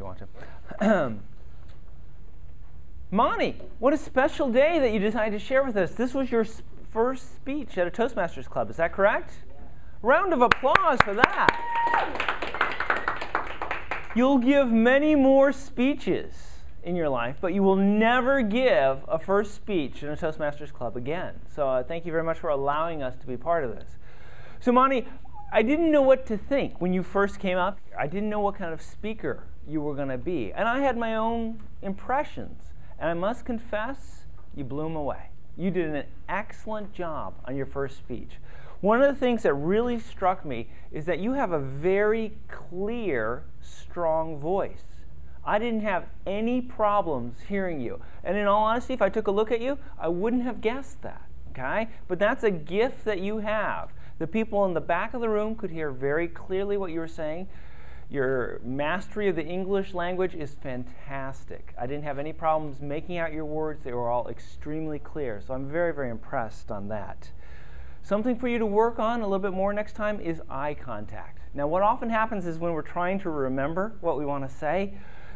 you want to. Monty, what a special day that you decided to share with us. This was your first speech at a Toastmasters club, is that correct? Yeah. Round of applause for that. You'll give many more speeches in your life, but you will never give a first speech in a Toastmasters club again. So thank you very much for allowing us to be part of this. So Monty, I didn't know what to think when you first came up. I didn't know what kind of speaker you were going to be. And I had my own impressions. And I must confess, you blew them away. You did an excellent job on your first speech. One of the things that really struck me is that you have a very clear, strong voice. I didn't have any problems hearing you. And in all honesty, if I took a look at you, I wouldn't have guessed that. Okay? But that's a gift that you have. The people in the back of the room could hear very clearly what you were saying. Your mastery of the English language is fantastic. I didn't have any problems making out your words. They were all extremely clear. So I'm very, very impressed on that. Something for you to work on a little bit more next time is eye contact. Now, what often happens is when we're trying to remember what we want to say,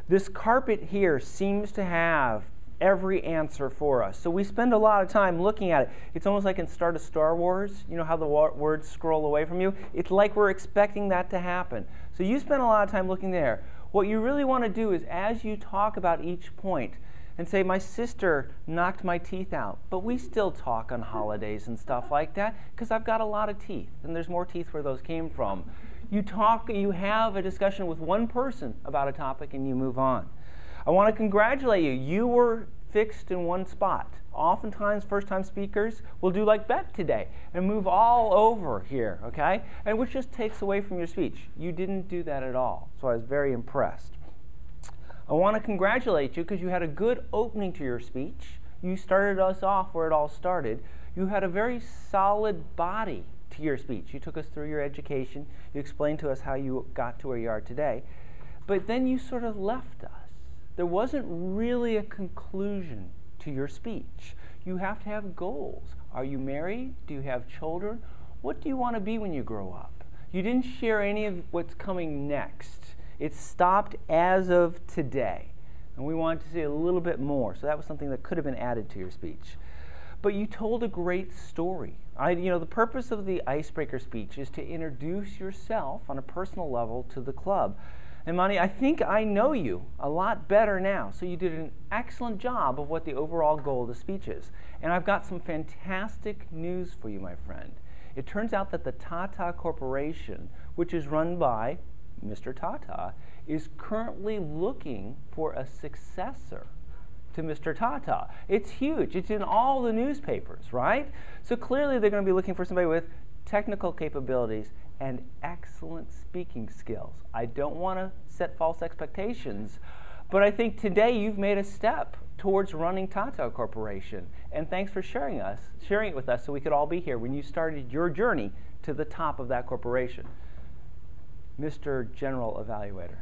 this carpet here seems to have every answer for us. So we spend a lot of time looking at it. It's almost like in start of Star Wars, you know how the words scroll away from you? It's like we're expecting that to happen. So you spend a lot of time looking there. What you really want to do is as you talk about each point and say, my sister knocked my teeth out, but we still talk on holidays and stuff like that because I've got a lot of teeth and there's more teeth where those came from. You talk, you have a discussion with one person about a topic and you move on. I want to congratulate you. You were fixed in one spot. Oftentimes, first-time speakers will do like Beth today and move all over here, okay? And which just takes away from your speech. You didn't do that at all, so I was very impressed. I want to congratulate you because you had a good opening to your speech. You started us off where it all started. You had a very solid body to your speech. You took us through your education. You explained to us how you got to where you are today. But then you sort of left us. There wasn't really a conclusion to your speech. You have to have goals. Are you married? Do you have children? What do you want to be when you grow up? You didn't share any of what's coming next. It stopped as of today. And we wanted to see a little bit more. So that was something that could have been added to your speech. But you told a great story. The purpose of the icebreaker speech is to introduce yourself on a personal level to the club. And Monty, I think I know you a lot better now. So you did an excellent job of what the overall goal of the speech is. And I've got some fantastic news for you, my friend. It turns out that the Tata Corporation, which is run by Mr. Tata, is currently looking for a successor to Mr. Tata. It's huge. It's in all the newspapers, right? So clearly they're going to be looking for somebody with technical capabilities and excellent speaking skills. I don't want to set false expectations, but I think today you've made a step towards running Tata Corporation. And thanks for sharing it with us so we could all be here when you started your journey to the top of that corporation. Mr. General Evaluator.